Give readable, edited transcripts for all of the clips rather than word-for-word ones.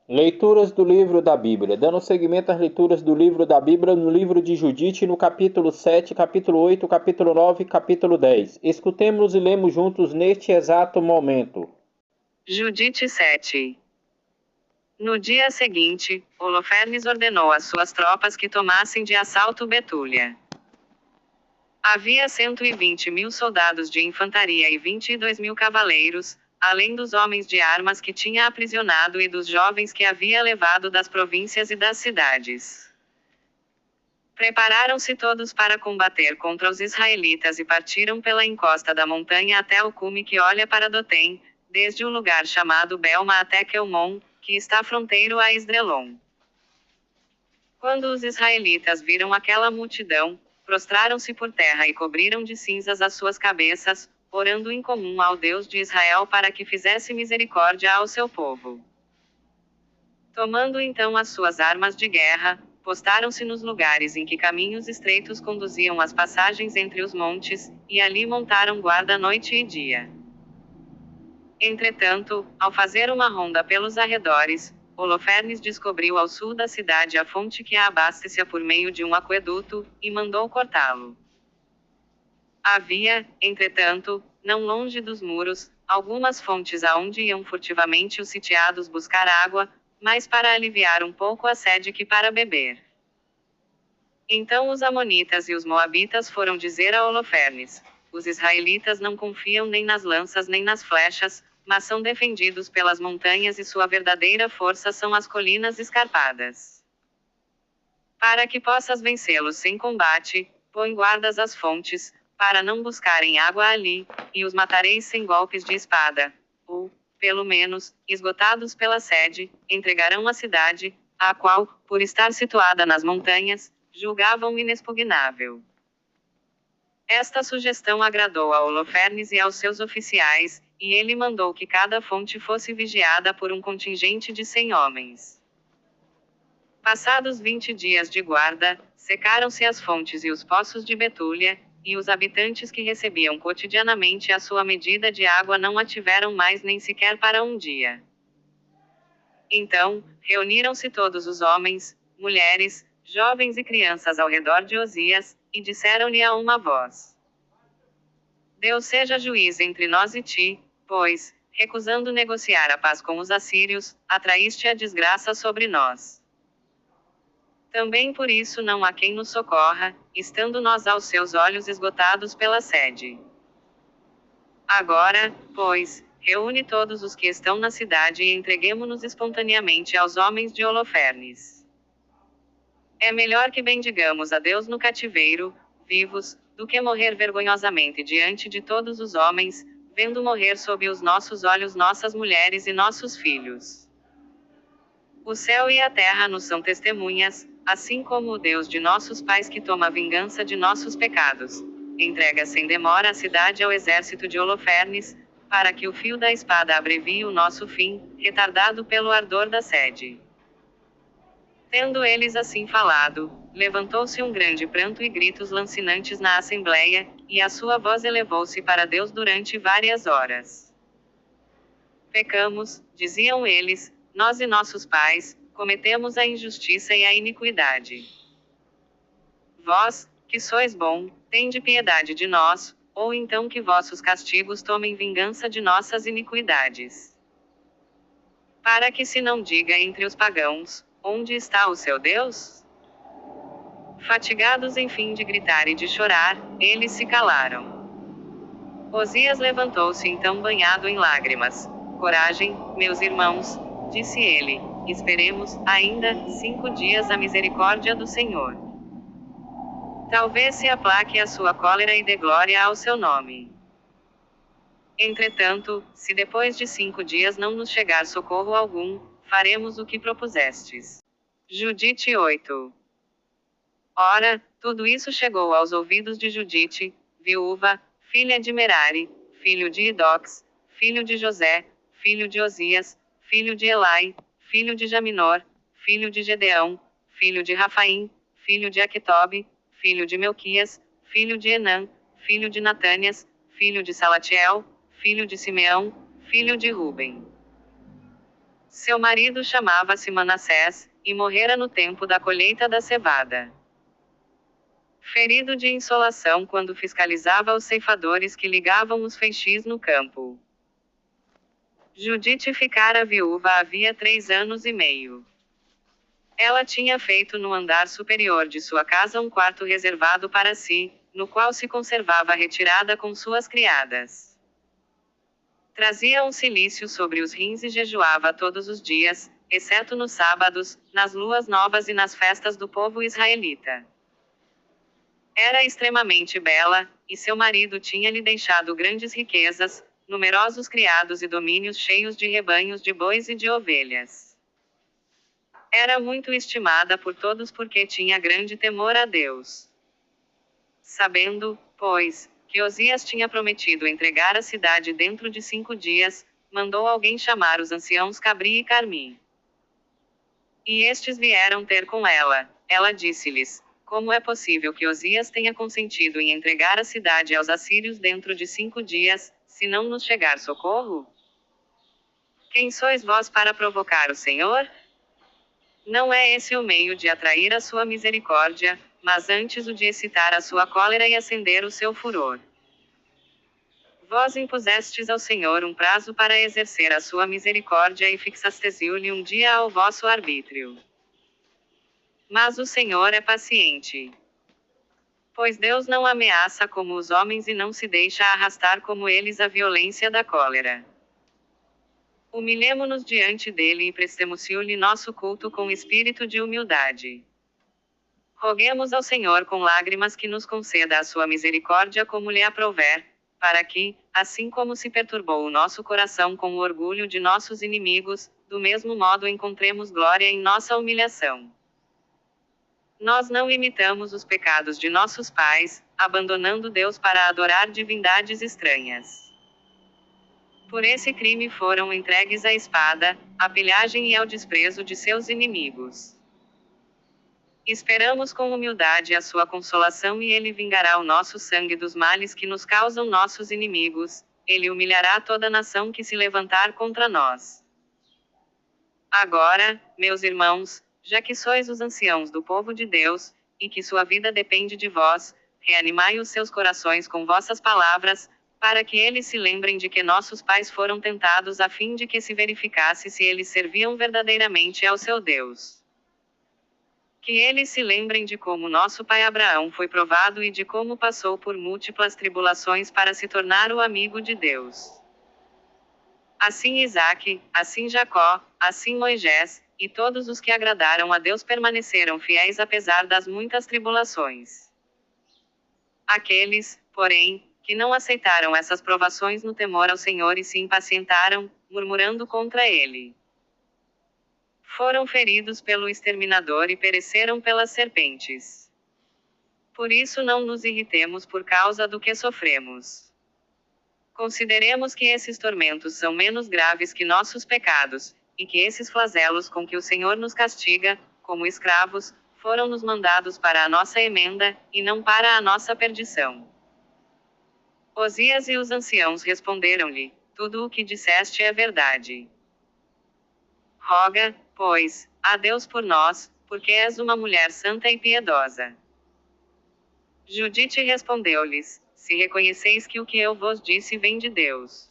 Leituras do livro da Bíblia. Dando seguimento às leituras do livro da Bíblia no livro de Judite, no capítulo 7, capítulo 8, capítulo 9 e capítulo 10. Escutemos e lemos juntos neste exato momento. Judite 7. No dia seguinte, Holofernes ordenou às suas tropas que tomassem de assalto Betúlia. Havia 120.000 soldados de infantaria e 22.000 cavaleiros, além dos homens de armas que tinha aprisionado e dos jovens que havia levado das províncias e das cidades. Prepararam-se todos para combater contra os israelitas e partiram pela encosta da montanha até o cume que olha para Dotém, desde o lugar chamado Belma até Quelmon, que está fronteiro a Esdrelon. Quando os israelitas viram aquela multidão, prostraram-se por terra e cobriram de cinzas as suas cabeças, orando em comum ao Deus de Israel para que fizesse misericórdia ao seu povo. Tomando então as suas armas de guerra, postaram-se nos lugares em que caminhos estreitos conduziam às passagens entre os montes, e ali montaram guarda noite e dia. Entretanto, ao fazer uma ronda pelos arredores, Holofernes descobriu ao sul da cidade a fonte que a abastecia por meio de um aqueduto, e mandou cortá-lo. Havia, entretanto, não longe dos muros, algumas fontes aonde iam furtivamente os sitiados buscar água, mais para aliviar um pouco a sede que para beber. Então os amonitas e os moabitas foram dizer a Holofernes: os israelitas não confiam nem nas lanças nem nas flechas, mas são defendidos pelas montanhas e sua verdadeira força são as colinas escarpadas. Para que possas vencê-los sem combate, põe guardas às fontes, para não buscarem água ali, e os matareis sem golpes de espada. Ou, pelo menos, esgotados pela sede, entregarão a cidade, a qual, por estar situada nas montanhas, julgavam inexpugnável. Esta sugestão agradou a Holofernes e aos seus oficiais, e ele mandou que cada fonte fosse vigiada por um contingente de 100 homens. Passados 20 dias de guarda, secaram-se as fontes e os poços de Betúlia, e os habitantes que recebiam cotidianamente a sua medida de água não a tiveram mais nem sequer para um dia. Então, reuniram-se todos os homens, mulheres, jovens e crianças ao redor de Osias, e disseram-lhe a uma voz: Deus seja juiz entre nós e ti, pois, recusando negociar a paz com os assírios, atraíste a desgraça sobre nós. Também por isso não há quem nos socorra, estando nós aos seus olhos esgotados pela sede. Agora, pois, reúne todos os que estão na cidade e entreguemo-nos espontaneamente aos homens de Holofernes. É melhor que bendigamos a Deus no cativeiro, vivos, do que morrer vergonhosamente diante de todos os homens, vendo morrer sob os nossos olhos nossas mulheres e nossos filhos. O céu e a terra nos são testemunhas, assim como o Deus de nossos pais que toma vingança de nossos pecados. Entrega sem demora a cidade ao exército de Holofernes, para que o fio da espada abrevie o nosso fim, retardado pelo ardor da sede. Tendo eles assim falado, levantou-se um grande pranto e gritos lancinantes na assembleia, e a sua voz elevou-se para Deus durante várias horas. Pecamos, diziam eles, nós e nossos pais, cometemos a injustiça e a iniquidade. Vós, que sois bom, tende piedade de nós, ou então que vossos castigos tomem vingança de nossas iniquidades. Para que se não diga entre os pagãos, onde está o seu Deus? Fatigados enfim de gritar e de chorar, eles se calaram. Osias levantou-se então banhado em lágrimas. Coragem, meus irmãos, disse ele, esperemos, ainda, 5 dias a misericórdia do Senhor. Talvez se aplaque a sua cólera e dê glória ao seu nome. Entretanto, se depois de 5 dias não nos chegar socorro algum, faremos o que propusestes. Judite 8. Ora, tudo isso chegou aos ouvidos de Judite, viúva, filha de Merari, filho de Idox, filho de José, filho de Osias, filho de Elai, filho de Jaminor, filho de Gedeão, filho de Rafaim, filho de Aquitobe, filho de Melquias, filho de Enã, filho de Natânias, filho de Salatiel, filho de Simeão, filho de Ruben. Seu marido chamava-se Manassés, e morrera no tempo da colheita da cevada. Ferido de insolação quando fiscalizava os ceifadores que ligavam os feixes no campo. Judite ficara viúva havia 3 anos e meio. Ela tinha feito no andar superior de sua casa um quarto reservado para si, no qual se conservava retirada com suas criadas. Trazia um cilício sobre os rins e jejuava todos os dias, exceto nos sábados, nas luas novas e nas festas do povo israelita. Era extremamente bela, e seu marido tinha-lhe deixado grandes riquezas, numerosos criados e domínios cheios de rebanhos de bois e de ovelhas. Era muito estimada por todos porque tinha grande temor a Deus. Sabendo, pois, que Osias tinha prometido entregar a cidade dentro de 5 dias, mandou alguém chamar os anciãos Cabri e Carmi. E estes vieram ter com ela. Ela disse-lhes: como é possível que Osias tenha consentido em entregar a cidade aos assírios dentro de 5 dias, se não nos chegar socorro? Quem sois vós para provocar o Senhor? Não é esse o meio de atrair a sua misericórdia, mas antes o de excitar a sua cólera e acender o seu furor. Vós impusestes ao Senhor um prazo para exercer a sua misericórdia e fixastes-lhe um dia ao vosso arbítrio. Mas o Senhor é paciente. Pois Deus não ameaça como os homens e não se deixa arrastar como eles a violência da cólera. Humilhemo-nos diante dele e prestemo-lhe nosso culto com espírito de humildade. Roguemos ao Senhor com lágrimas que nos conceda a sua misericórdia como lhe aprouver, para que, assim como se perturbou o nosso coração com o orgulho de nossos inimigos, do mesmo modo encontremos glória em nossa humilhação. Nós não imitamos os pecados de nossos pais, abandonando Deus para adorar divindades estranhas. Por esse crime foram entregues à espada, à pilhagem e ao desprezo de seus inimigos. Esperamos com humildade a sua consolação e ele vingará o nosso sangue dos males que nos causam nossos inimigos, ele humilhará toda nação que se levantar contra nós. Agora, meus irmãos, já que sois os anciãos do povo de Deus, e que sua vida depende de vós, reanimai os seus corações com vossas palavras, para que eles se lembrem de que nossos pais foram tentados a fim de que se verificasse se eles serviam verdadeiramente ao seu Deus. Que eles se lembrem de como nosso pai Abraão foi provado e de como passou por múltiplas tribulações para se tornar o amigo de Deus. Assim Isaque, assim Jacó, assim Moisés, e todos os que agradaram a Deus permaneceram fiéis apesar das muitas tribulações. Aqueles, porém, que não aceitaram essas provações no temor ao Senhor e se impacientaram, murmurando contra ele, foram feridos pelo exterminador e pereceram pelas serpentes. Por isso não nos irritemos por causa do que sofremos. Consideremos que esses tormentos são menos graves que nossos pecados, e que esses flagelos com que o Senhor nos castiga, como escravos, foram-nos mandados para a nossa emenda, e não para a nossa perdição. Osias e os anciãos responderam-lhe: tudo o que disseste é verdade. Roga, pois, a Deus por nós, porque és uma mulher santa e piedosa. Judite respondeu-lhes: se reconheceis que o que eu vos disse vem de Deus,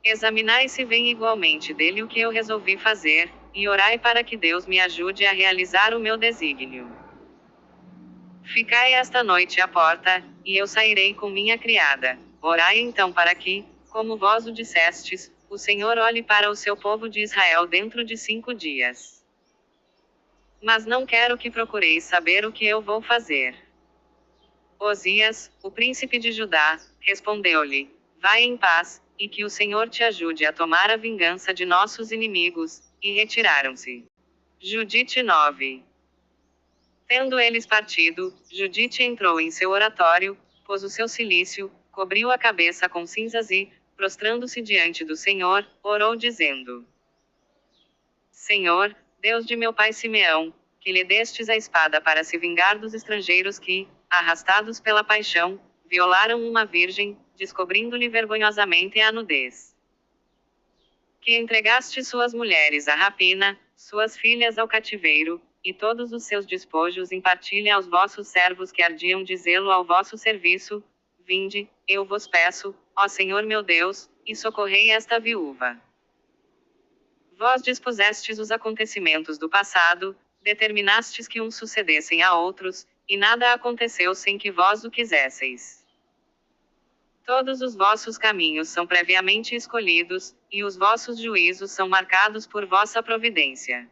examinai se vem igualmente dele o que eu resolvi fazer, e orai para que Deus me ajude a realizar o meu desígnio. Ficai esta noite à porta, e eu sairei com minha criada. Orai então para que, como vós o dissestes, o Senhor olhe para o seu povo de Israel dentro de 5 dias. Mas não quero que procureis saber o que eu vou fazer. Osias, o príncipe de Judá, respondeu-lhe: vai em paz, e que o Senhor te ajude a tomar a vingança de nossos inimigos, e retiraram-se. Judite 9. Tendo eles partido, Judite entrou em seu oratório, pôs o seu cilício, cobriu a cabeça com cinzas e, prostrando-se diante do Senhor, orou dizendo: Senhor, Deus de meu pai Simeão, que lhe destes a espada para se vingar dos estrangeiros que, arrastados pela paixão, violaram uma virgem, descobrindo-lhe vergonhosamente a nudez. Que entregaste suas mulheres à rapina, suas filhas ao cativeiro, e todos os seus despojos em partilha aos vossos servos que ardiam de zelo ao vosso serviço, vinde, eu vos peço, ó Senhor meu Deus, e socorrei esta viúva. Vós dispusestes os acontecimentos do passado, determinastes que uns sucedessem a outros, e nada aconteceu sem que vós o quisesseis. Todos os vossos caminhos são previamente escolhidos, e os vossos juízos são marcados por vossa providência.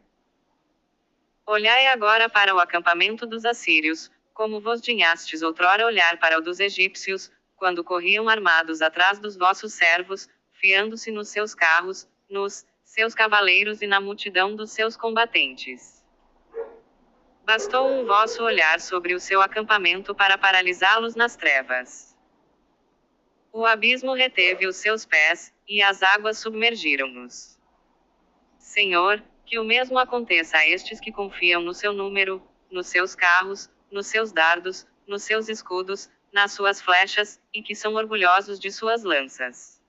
Olhai agora para o acampamento dos assírios, como vos dinhastes outrora olhar para o dos egípcios, quando corriam armados atrás dos vossos servos, fiando-se nos seus carros, nos seus cavaleiros e na multidão dos seus combatentes. Bastou um vosso olhar sobre o seu acampamento para paralisá-los nas trevas. O abismo reteve os seus pés, e as águas submergiram-nos. Senhor, que o mesmo aconteça a estes que confiam no seu número, nos seus carros, nos seus dardos, nos seus escudos, nas suas flechas, e que são orgulhosos de suas lanças.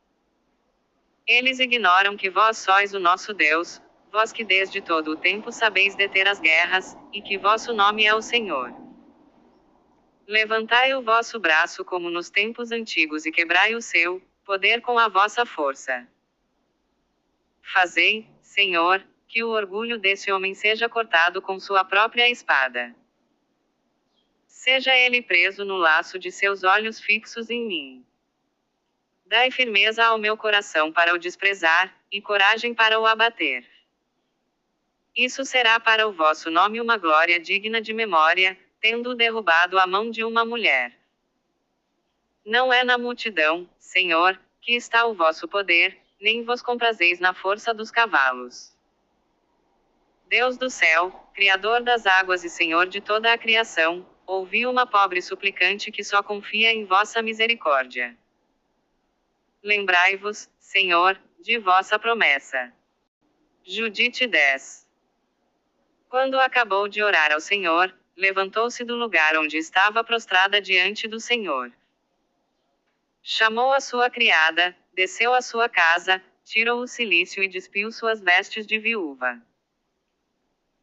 Eles ignoram que vós sois o nosso Deus, vós que desde todo o tempo sabeis deter as guerras, e que vosso nome é o Senhor. Levantai o vosso braço como nos tempos antigos e quebrai o seu poder com a vossa força. Fazei, Senhor, que o orgulho desse homem seja cortado com sua própria espada. Seja ele preso no laço de seus olhos fixos em mim. Dai firmeza ao meu coração para o desprezar, e coragem para o abater. Isso será para o vosso nome uma glória digna de memória, tendo derrubado a mão de uma mulher. Não é na multidão, Senhor, que está o vosso poder, nem vos comprazeis na força dos cavalos. Deus do céu, Criador das águas e Senhor de toda a criação, ouvi uma pobre suplicante que só confia em vossa misericórdia. Lembrai-vos, Senhor, de vossa promessa. Judite 10. Quando acabou de orar ao Senhor, levantou-se do lugar onde estava prostrada diante do Senhor. Chamou a sua criada, desceu à sua casa, tirou o cilício e despiu suas vestes de viúva.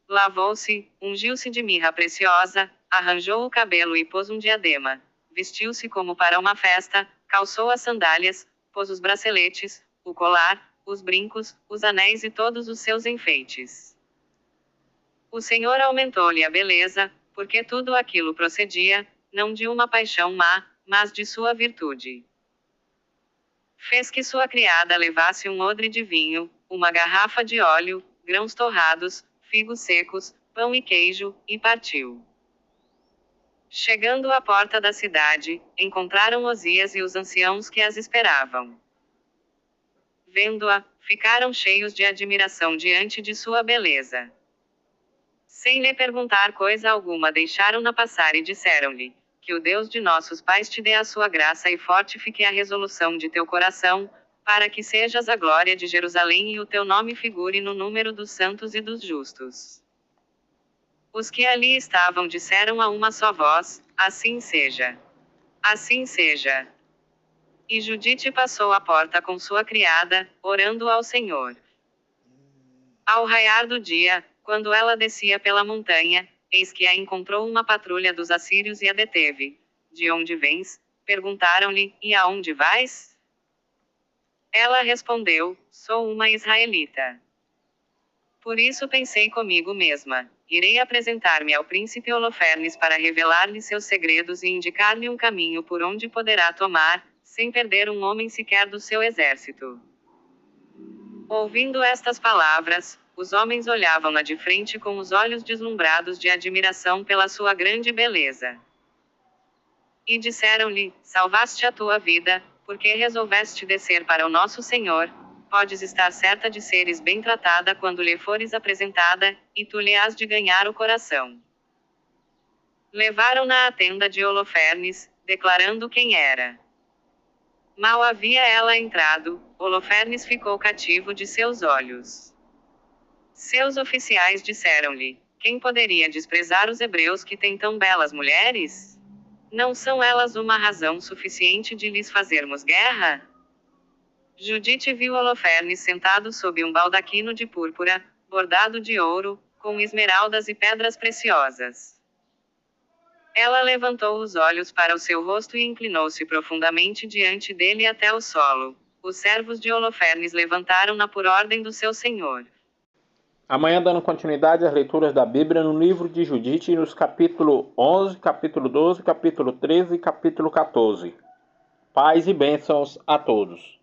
Lavou-se, ungiu-se de mirra preciosa, arranjou o cabelo e pôs um diadema. Vestiu-se como para uma festa, calçou as sandálias, pôs os braceletes, o colar, os brincos, os anéis e todos os seus enfeites. O Senhor aumentou-lhe a beleza, porque tudo aquilo procedia, não de uma paixão má, mas de sua virtude. Fez que sua criada levasse um odre de vinho, uma garrafa de óleo, grãos torrados, figos secos, pão e queijo, e partiu. Chegando à porta da cidade, encontraram Osias e os anciãos que as esperavam. Vendo-a, ficaram cheios de admiração diante de sua beleza. Sem lhe perguntar coisa alguma, deixaram-na passar e disseram-lhe: que o Deus de nossos pais te dê a sua graça e fortifique a resolução de teu coração, para que sejas a glória de Jerusalém e o teu nome figure no número dos santos e dos justos. Os que ali estavam disseram a uma só voz: assim seja. Assim seja. E Judite passou a porta com sua criada, orando ao Senhor. Ao raiar do dia, quando ela descia pela montanha, eis que a encontrou uma patrulha dos assírios e a deteve. De onde vens? Perguntaram-lhe, e aonde vais? Ela respondeu, sou uma israelita. Por isso pensei comigo mesma, irei apresentar-me ao príncipe Holofernes para revelar-lhe seus segredos e indicar-lhe um caminho por onde poderá tomar, sem perder um homem sequer do seu exército. Ouvindo estas palavras, os homens olhavam-na de frente com os olhos deslumbrados de admiração pela sua grande beleza. E disseram-lhe, salvaste a tua vida, porque resolveste descer para o nosso Senhor, podes estar certa de seres bem tratada quando lhe fores apresentada, e tu lhe has de ganhar o coração. Levaram-na à tenda de Holofernes, declarando quem era. Mal havia ela entrado, Holofernes ficou cativo de seus olhos. Seus oficiais disseram-lhe, quem poderia desprezar os hebreus que têm tão belas mulheres? Não são elas uma razão suficiente de lhes fazermos guerra? Judite viu Holofernes sentado sob um baldaquino de púrpura, bordado de ouro, com esmeraldas e pedras preciosas. Ela levantou os olhos para o seu rosto e inclinou-se profundamente diante dele até o solo. Os servos de Holofernes levantaram-na por ordem do seu senhor. Amanhã, dando continuidade às leituras da Bíblia no livro de Judite, nos capítulo 11, capítulo 12, capítulo 13 e capítulo 14. Paz e bênçãos a todos.